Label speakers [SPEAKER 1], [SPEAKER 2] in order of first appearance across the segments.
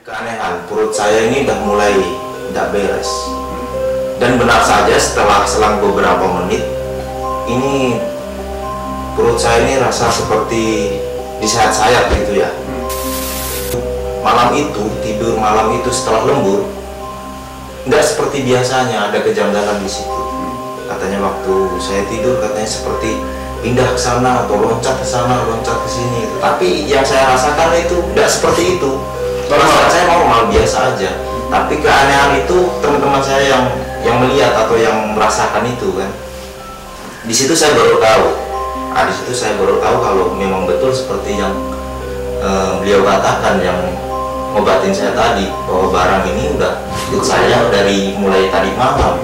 [SPEAKER 1] Keanehan, perut saya ini udah mulai tidak beres. Dan benar saja setelah selang beberapa menit, ini perut saya ini rasa seperti disayat-sayat gitu ya. Malam itu, tidur malam itu setelah lembur, nggak seperti biasanya ada kejanggalan di situ. Katanya waktu saya tidur katanya seperti pindah ke sana atau loncat ke sana, loncat ke sini. Tapi yang saya rasakan itu nggak seperti itu. Perasaan saya normal biasa aja. Tapi keanehan itu teman-teman saya yang melihat atau yang merasakan itu kan. Di situ saya baru tahu. Di situ saya baru tahu kalau memang betul seperti yang beliau katakan, yang ngobatin saya tadi, bahwa barang ini udah ikut saya dari mulai tadi malam.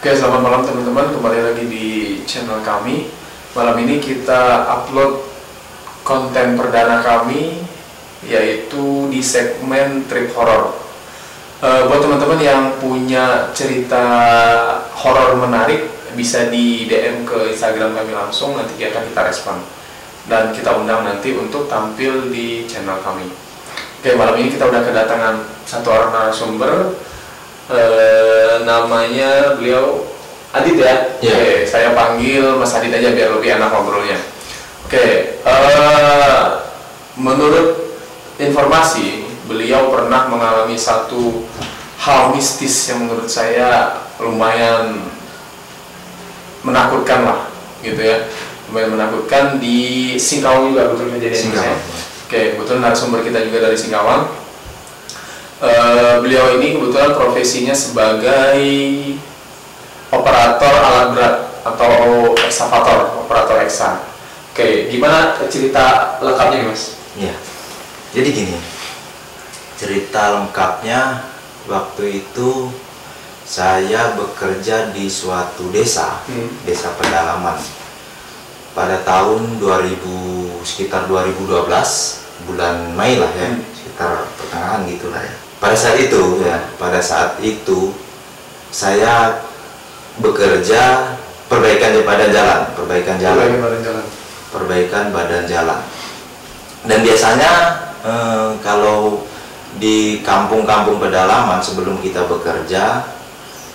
[SPEAKER 2] Oke, selamat malam teman-teman, kembali lagi di channel kami. Malam ini kita upload konten perdana kami, yaitu di segmen trip horror. Buat teman-teman yang punya cerita horor menarik, bisa di DM ke Instagram kami langsung, nanti akan kita respon. Dan kita undang nanti untuk tampil di channel kami. Oke, malam ini kita udah kedatangan satu orang narasumber. Namanya beliau Adit ya? Oke, saya panggil Mas Adit aja biar lebih enak ngobrolnya. Oke, menurut informasi, beliau pernah mengalami satu hal mistis yang menurut saya lumayan menakutkan lah, gitu ya. Lumayan menakutkan di Singkawang juga, betul kejadian ini. Oke, betul, narasumber kita juga dari Singkawang. Beliau ini kebetulan profesinya sebagai operator alat berat atau eksavator, operator eksa. Oke, gimana cerita lengkapnya Mas?
[SPEAKER 1] Iya, jadi gini, cerita lengkapnya waktu itu saya bekerja di suatu desa, desa pedalaman. Pada tahun sekitar 2012, bulan Mei lah ya, sekitar pertengahan gitulah ya. Pada saat itu saya bekerja perbaikan badan jalan. Dan biasanya kalau di kampung-kampung pedalaman sebelum kita bekerja,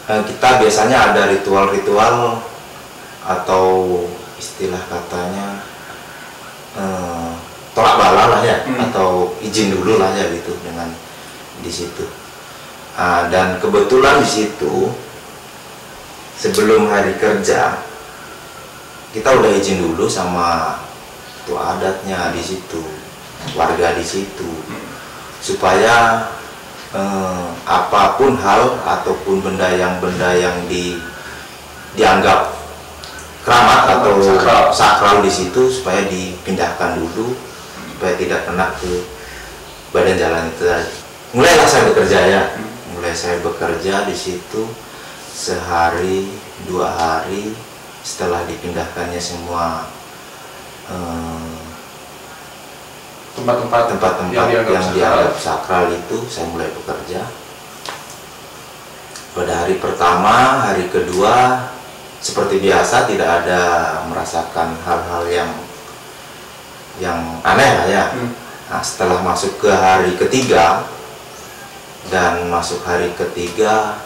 [SPEAKER 1] kita biasanya ada ritual-ritual atau istilah katanya tolak bala lah ya, atau izin dulu lah ya gitu dengan di situ. Dan kebetulan di situ sebelum hari kerja kita udah izin dulu sama tua adatnya di situ, warga di situ, supaya apapun hal ataupun benda yang dianggap keramat atau sakral di situ supaya dipindahkan dulu supaya tidak kena ke badan jalan itu. Mulailah saya bekerja ya, saya bekerja di situ sehari 2 hari setelah dipindahkannya semua tempat-tempat yang dianggap sakral itu, saya mulai bekerja. Pada hari pertama, hari kedua seperti biasa tidak ada merasakan hal-hal yang aneh lah ya. Nah, setelah masuk ke hari ketiga dan masuk hari ketiga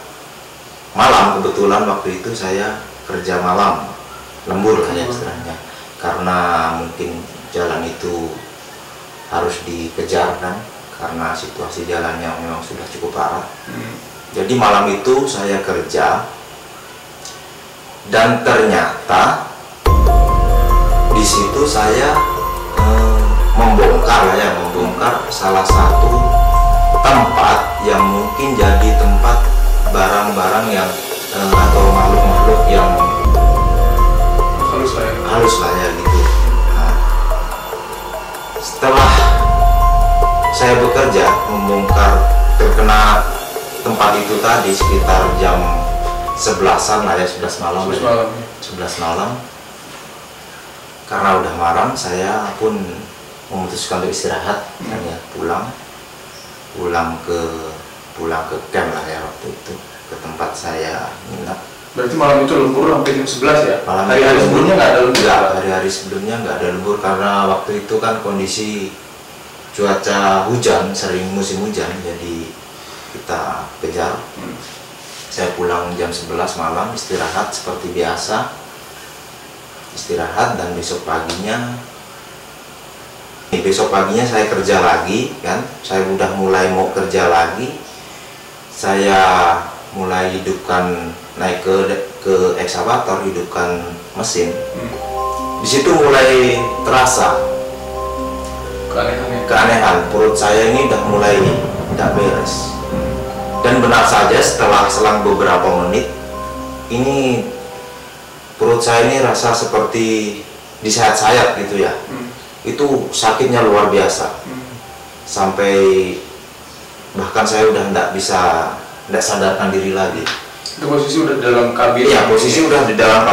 [SPEAKER 1] malam, kebetulan waktu itu saya kerja malam, lembur lah ya istilahnya, karena mungkin jalan itu harus dikejar kan, karena situasi jalannya memang sudah cukup parah. Jadi malam itu saya kerja, dan ternyata di di situ saya membongkar salah satu tempat yang mungkin jadi tempat barang-barang yang atau makhluk-makhluk yang halus lah ya gitu. Nah, setelah saya bekerja membongkar terkena tempat itu tadi sekitar jam 11-an lah ya, 11 malam. 11 malam. Karena udah malam, saya pun memutuskan untuk istirahat, hanya pulang ke camp lah ya waktu itu, ke tempat saya nginap.
[SPEAKER 2] Berarti malam itu lembur sampai jam 11 ya?
[SPEAKER 1] Hari-hari
[SPEAKER 2] sebelumnya nggak ada lembur?
[SPEAKER 1] Hari-hari sebelumnya nggak ada lembur karena waktu itu kan kondisi cuaca hujan, sering musim hujan, jadi kita kejar. Saya pulang jam 11 malam, istirahat seperti biasa, dan besok paginya saya kerja lagi kan. Saya udah mulai mau kerja lagi, saya mulai hidupkan, naik ke ekskavator, hidupkan mesin. Di situ mulai terasa keanehan, perut saya ini udah mulai tidak beres. Dan benar saja setelah selang beberapa menit ini perut saya ini rasa seperti disayat-sayat gitu ya. Itu sakitnya luar biasa. Sampai bahkan saya udah tidak sadarkan diri lagi.
[SPEAKER 2] Itu posisi udah dalam kabin?
[SPEAKER 1] Iya, posisi udah di dalam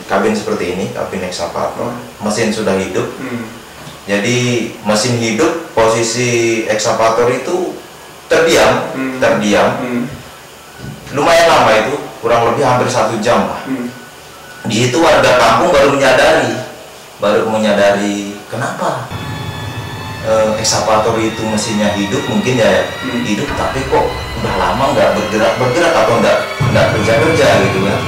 [SPEAKER 1] kabin seperti ini, kabin ekskavator. Mesin sudah hidup. Jadi mesin hidup, posisi ekskavator itu terdiam. Lumayan lama itu, kurang lebih hampir 1 jam lah. Di situ warga kampung baru menyadari kenapa ekskavator itu mesinnya hidup, mungkin ya hidup, tapi kok udah lama nggak bergerak atau nggak kerja gitu kan.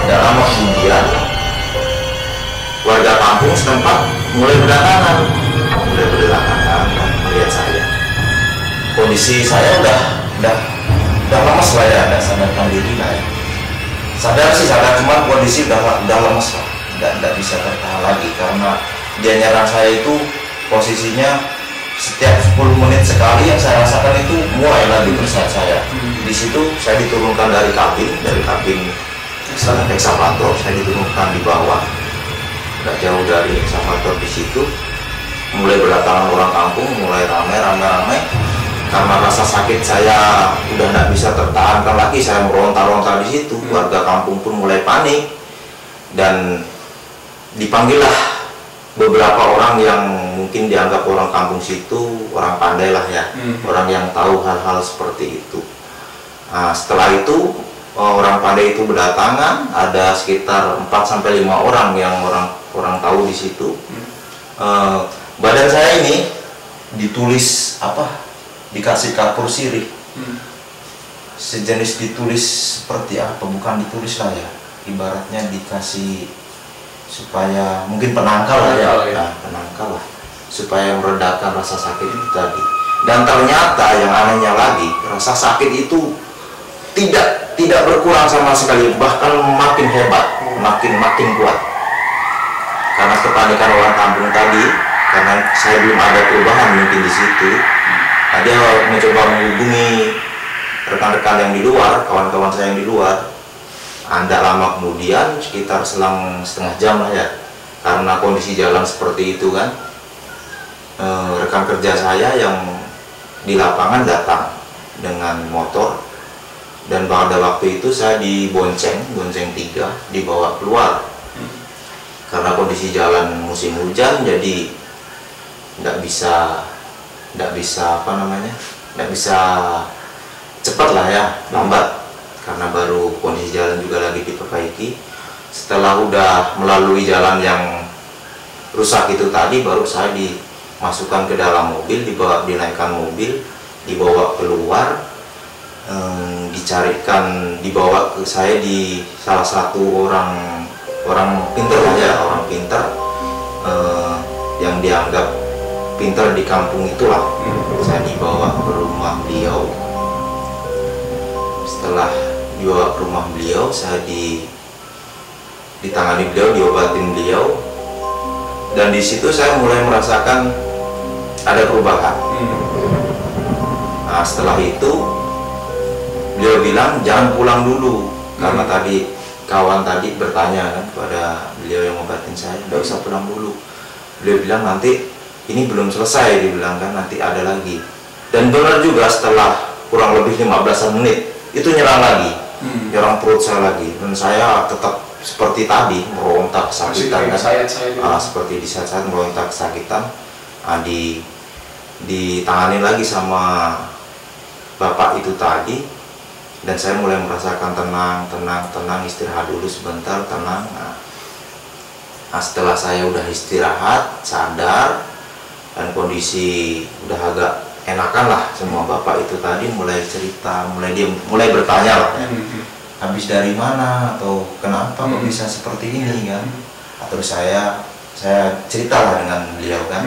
[SPEAKER 1] Tidak lama kemudian warga kampung setempat mulai berdatangan melihat saya. Kondisi saya udah lemes lah ya, tidak sadarkan diri lah ya. Sadar, cuma kondisi udah lemes lah, tidak bisa bertahan lagi karena dia nyerang saya itu posisinya setiap 10 menit sekali. Yang saya rasakan itu mulai lagi bersayat saya. Di situ saya diturunkan dari kabin ekskavator, saya diturunkan di bawah, nggak jauh dari ekskavator. Di situ mulai berdatangan orang kampung, mulai ramai karena rasa sakit saya udah nggak bisa tertahankan lagi. Saya meronta-ronta di situ. Warga kampung pun mulai panik dan dipanggillah beberapa orang yang mungkin dianggap orang kampung situ, orang pandai lah ya, orang yang tahu hal-hal seperti itu. Nah, setelah itu orang pandai itu berdatangan, ada sekitar 4-5 orang yang orang tahu di situ. Badan saya ini ditulis dikasih kapur sirih, sejenis ditulis seperti apa, bukan ditulis lah ya, ibaratnya dikasih supaya mungkin penangkal lah ya, penangkal lah, supaya meredakan rasa sakit itu tadi. Dan ternyata yang anehnya lagi, rasa sakit itu tidak berkurang sama sekali, bahkan makin hebat, makin kuat. Karena kepanikan orang kampung tadi, karena saya belum ada perubahan mungkin di situ. Dia mencoba menghubungi rekan-rekan yang di luar, kawan-kawan saya yang di luar. Tidak lama kemudian, sekitar selang setengah jam lah ya, karena kondisi jalan seperti itu kan, rekan kerja saya yang di lapangan datang dengan motor. Dan pada waktu itu saya bonceng 3, dibawa keluar. Karena kondisi jalan musim hujan, jadi nggak bisa cepat lah ya, lambat, karena baru kondisi jalan juga lagi diperbaiki. Setelah udah melalui jalan yang rusak itu tadi, baru saya dimasukkan ke dalam mobil, dinaikkan mobil, dibawa keluar, dibawa ke saya di salah satu orang pinter lah ya, orang pinter yang dianggap pintar di kampung itulah. Saya dibawa ke rumah beliau. Setelah dibawa ke rumah beliau, saya ditangani beliau, diobatin beliau, dan di situ saya mulai merasakan ada perubahan. Nah, setelah itu beliau bilang jangan pulang dulu, karena tadi kawan tadi bertanya kan kepada beliau yang ngobatin saya, tidak usah pulang dulu. Beliau bilang nanti ini belum selesai, dibilang kan nanti ada lagi. Dan benar juga, setelah kurang lebih 15 menit itu nyerang lagi, nyerang perut saya lagi, dan saya tetap seperti tadi merontak kesakitan kan, seperti di saat merontak kesakitan. Ditangani lagi sama bapak itu tadi, dan saya mulai merasakan tenang, istirahat dulu sebentar, tenang. Nah, setelah saya udah istirahat, sadar, dan kondisi udah agak enakan lah, semua bapak itu tadi mulai cerita, mulai bertanya lah ya. Habis dari mana atau kenapa kok bisa seperti ini kan? Terus saya ceritalah dengan beliau kan.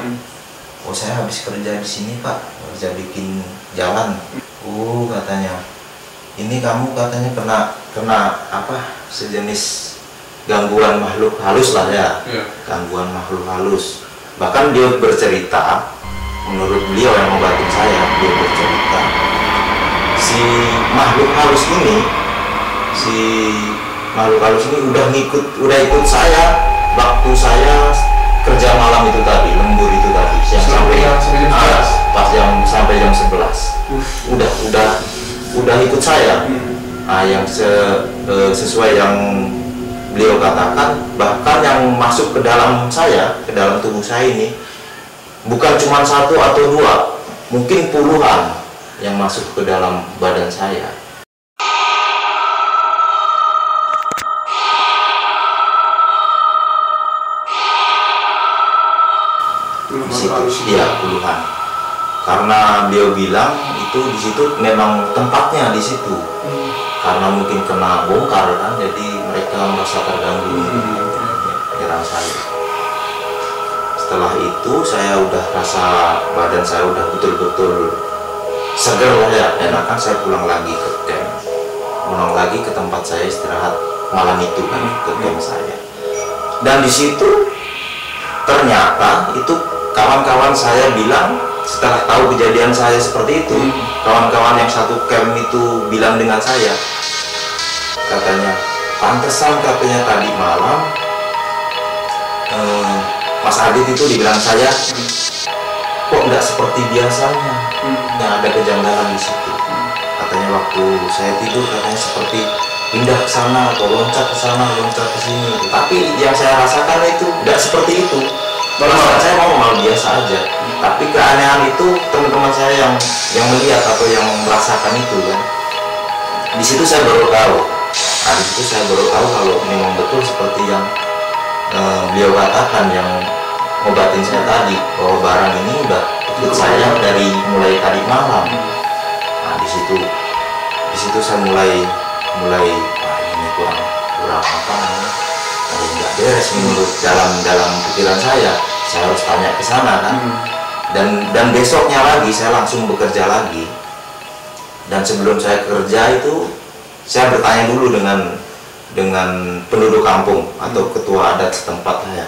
[SPEAKER 1] Oh, saya habis kerja di sini Pak, kerja bikin jalan. Oh, katanya, ini kamu katanya kena apa, sejenis gangguan makhluk halus lah ya. Gangguan makhluk halus. Bahkan dia bercerita, menurut beliau yang ngobatin saya, dia bercerita si makhluk halus ini udah ikut saya waktu saya kerja malam itu tadi, lembur itu tadi, sampai jam 11. Udah ikut saya. Nah, yang sesuai yang beliau katakan, bahkan yang masuk ke dalam saya, ke dalam tubuh saya ini bukan cuma 1 atau 2, mungkin puluhan yang masuk ke dalam badan saya. Iya, puluhan. Karena beliau bilang itu di situ memang tempatnya di situ. Karena mungkin kena bongkar kan, jadi mereka merasa terganggu, menyerang saya. Setelah itu saya udah rasa badan saya udah betul-betul segar lah ya, enakan. Saya pulang lagi ke camp, pulang lagi ke tempat saya istirahat malam itu kan, ke camp saya. Dan di situ ternyata itu kawan-kawan saya bilang, setelah tahu kejadian saya seperti itu, kawan-kawan yang satu camp itu bilang dengan saya, katanya, pantesan katanya tadi malam Mas Adit itu dibilang saya, kok nggak seperti biasanya, yang ada kejanggalan di situ. Katanya waktu saya tidur katanya seperti pindah ke sana atau loncat ke sana, loncat ke sini. Tapi yang saya rasakan itu nggak seperti itu. Perasaan saya normal biasa aja. Tapi keanehan itu teman-teman saya yang melihat atau yang merasakan itu kan. Di situ saya baru tahu. Nah, di situ saya baru tahu kalau memang betul seperti yang beliau katakan, yang ngobatin saya tadi, bahwa barang ini udah ikut saya dari mulai tadi malam. Nah, di situ saya mulai ini kurang apa namanya, ada nggak beres menurut dalam pikiran saya harus tanya ke sana kan. Dan besoknya lagi saya langsung bekerja lagi. Dan sebelum saya kerja itu saya bertanya dulu dengan penduduk kampung atau ketua adat setempat saya.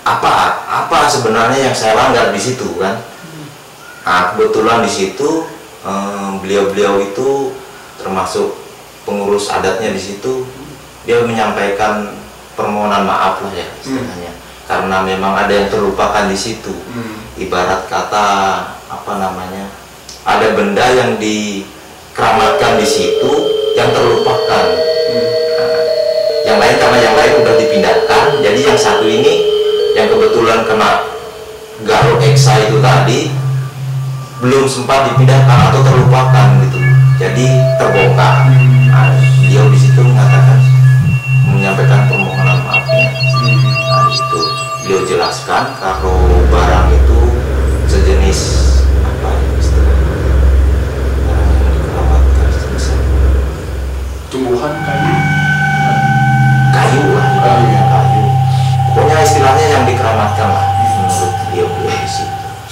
[SPEAKER 1] Apa sebenarnya yang saya langgar di situ kan? Nah, kebetulan di situ beliau-beliau itu termasuk pengurus adatnya di situ, dia menyampaikan permohonan maaf lah ya istilahnya, karena memang ada yang terlupakan di situ. Ibarat kata apa namanya, ada benda yang dikeramatkan di situ yang terlupakan. Yang lain, karena yang lain udah dipindahkan, jadi yang satu ini yang kebetulan kena garuk eksa itu tadi belum sempat dipindahkan atau terlupakan gitu, jadi terbongkar. Nah, beliau di situ menyampaikan permohonan maafnya. Nah, itu beliau jelaskan kalau barang itu sejenis apa istilahnya, barang yang dikeramatkan, sejenis
[SPEAKER 2] tumbuhan
[SPEAKER 1] kayu lah, kayu. Pokoknya istilahnya yang dikeramatkan lah menurut beliau di situ.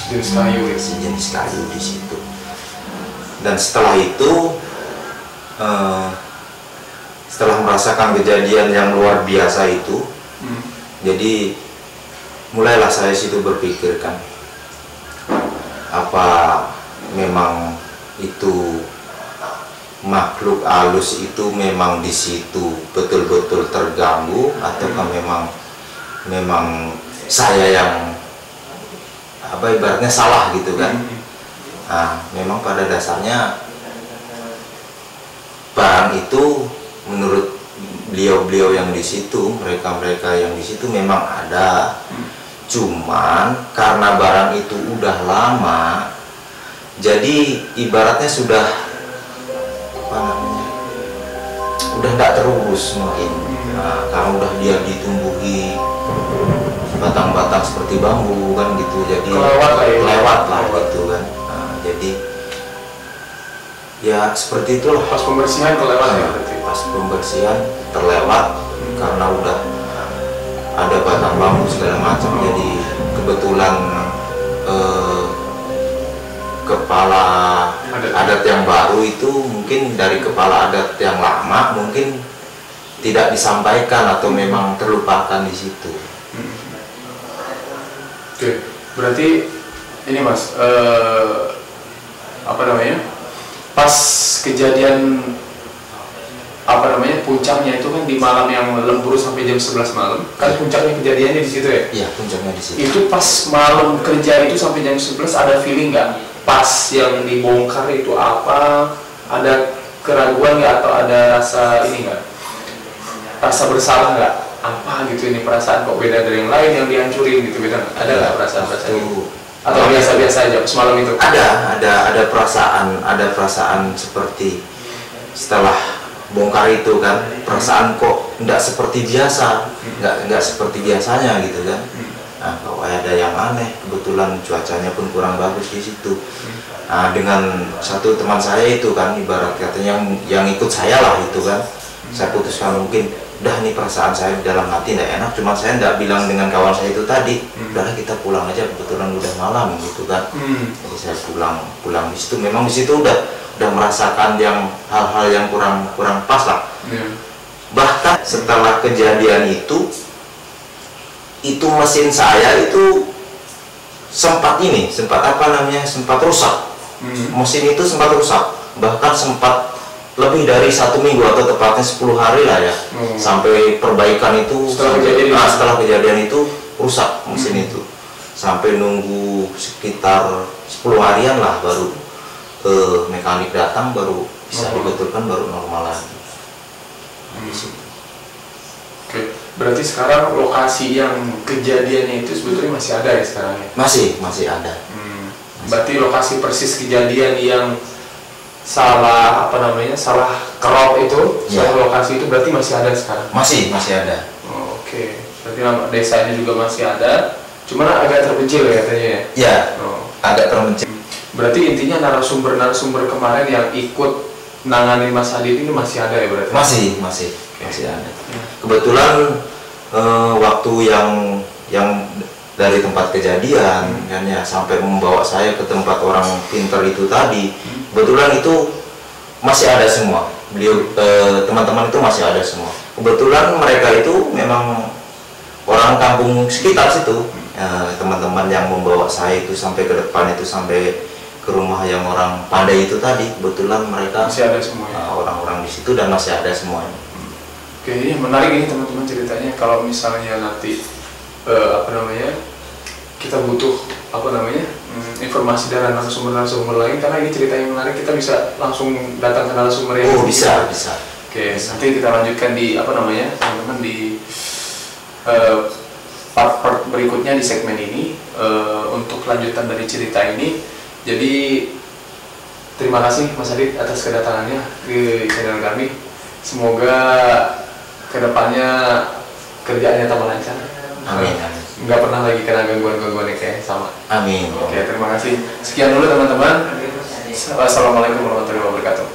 [SPEAKER 2] jenis kayu ya.
[SPEAKER 1] Sejenis kayu di situ. Dan setelah itu, setelah merasakan kejadian yang luar biasa itu, jadi mulailah saya situ berpikirkan, apa memang itu makhluk halus itu memang di situ betul-betul terganggu, ataukah memang saya yang ibaratnya salah gitu kan. Nah, memang pada dasarnya barang itu menurut beliau-beliau yang di situ, mereka yang di situ memang ada. Cuman karena barang itu udah lama, jadi ibaratnya sudah udah nggak terurus mungkin. Nah, karena udah dia ditumbuhi batang-batang seperti bambu kan gitu, jadi lewat lah gitu kan. Nah, jadi ya seperti itulah,
[SPEAKER 2] pas pembersihan kelewat ya berarti.
[SPEAKER 1] Pas pembersihan terlewat karena udah ada batang bambu segala macam. Jadi kebetulan kepala adat yang baru itu mungkin dari kepala adat yang lama mungkin tidak disampaikan atau memang terlupakan di situ.
[SPEAKER 2] Oke, berarti ini Mas, pas kejadian puncaknya itu kan di malam yang lembur sampai jam 11 malam, kan puncaknya kejadiannya di situ ya?
[SPEAKER 1] Iya, puncaknya di situ.
[SPEAKER 2] Itu pas malam kerja itu sampai jam 11 ada feeling nggak? Pas yang dibongkar itu apa? Ada keraguan nggak atau ada rasa ini nggak? Rasa bersalah nggak? Apa gitu ini perasaan kok beda dari yang lain yang dihancurin gitu, beda nggak? Ada nggak perasaan itu? Atau biasa-biasa aja pas malam itu?
[SPEAKER 1] Ada perasaan seperti setelah bongkar itu kan, perasaan kok nggak seperti biasa, nggak seperti biasanya gitu kan. Nah, kok ada yang aneh, kebetulan cuacanya pun kurang bagus di situ. Nah, dengan satu teman saya itu kan, ibarat katanya yang ikut saya lah itu kan, saya putuskan mungkin udah nih perasaan saya di dalam hati nggak enak, cuma saya nggak bilang dengan kawan saya itu tadi, udahlah kita pulang aja, kebetulan udah malam gitu kan. Jadi saya pulang di situ, memang di situ udah merasakan yang hal-hal yang kurang pas lah. Bahkan setelah kejadian itu mesin saya itu sempat rusak. Mesin itu sempat rusak, bahkan sempat lebih dari 1 minggu atau tepatnya 10 hari lah ya, sampai perbaikan itu. Setelah kejadian itu rusak mesin itu, sampai nunggu sekitar 10 harian lah baru mekanik datang, baru bisa dibetulkan, baru normal lagi.
[SPEAKER 2] Oke, berarti sekarang lokasi yang kejadiannya itu sebetulnya masih ada ya sekarang ya?
[SPEAKER 1] Masih ada.
[SPEAKER 2] Berarti lokasi persis kejadian yang salah kerop itu, salah lokasi itu berarti masih ada sekarang? Masih
[SPEAKER 1] ada.
[SPEAKER 2] Oke, berarti nama desanya juga masih ada, cuman agak terpencil ya katanya ya?
[SPEAKER 1] Iya, agak terpencil.
[SPEAKER 2] Berarti intinya narasumber kemarin yang ikut nanganin Mas Adit ini masih ada ya berarti?
[SPEAKER 1] Masih ada. Kebetulan waktu yang dari tempat kejadian kan ya, sampai membawa saya ke tempat orang pintar itu tadi, kebetulan itu masih ada semua. Teman-teman itu masih ada semua. Kebetulan mereka itu memang orang kampung sekitar situ. Teman-teman yang membawa saya itu sampai ke depan itu, sampai ke rumah yang orang pandai itu tadi, kebetulan mereka
[SPEAKER 2] masih ada semua ya?
[SPEAKER 1] Orang-orang di situ dan masih ada semuanya.
[SPEAKER 2] Oke, ini menarik ini teman-teman ceritanya. Kalau misalnya nanti kita butuh informasi dari narasumber lain, karena ini cerita yang menarik, kita bisa langsung datang ke narasumber yang
[SPEAKER 1] bisa.
[SPEAKER 2] Oke, nanti kita lanjutkan di teman-teman di part berikutnya di segmen ini, untuk lanjutan dari cerita ini. Jadi terima kasih Mas Adit atas kedatangannya ke channel kami. Semoga kedepannya kerjaannya tambah lancar.
[SPEAKER 1] Amin.
[SPEAKER 2] Nggak pernah lagi kena gangguan-gangguan kayak sama.
[SPEAKER 1] Amin.
[SPEAKER 2] Oke, terima kasih. Sekian dulu teman-teman. Wassalamualaikum warahmatullahi wabarakatuh.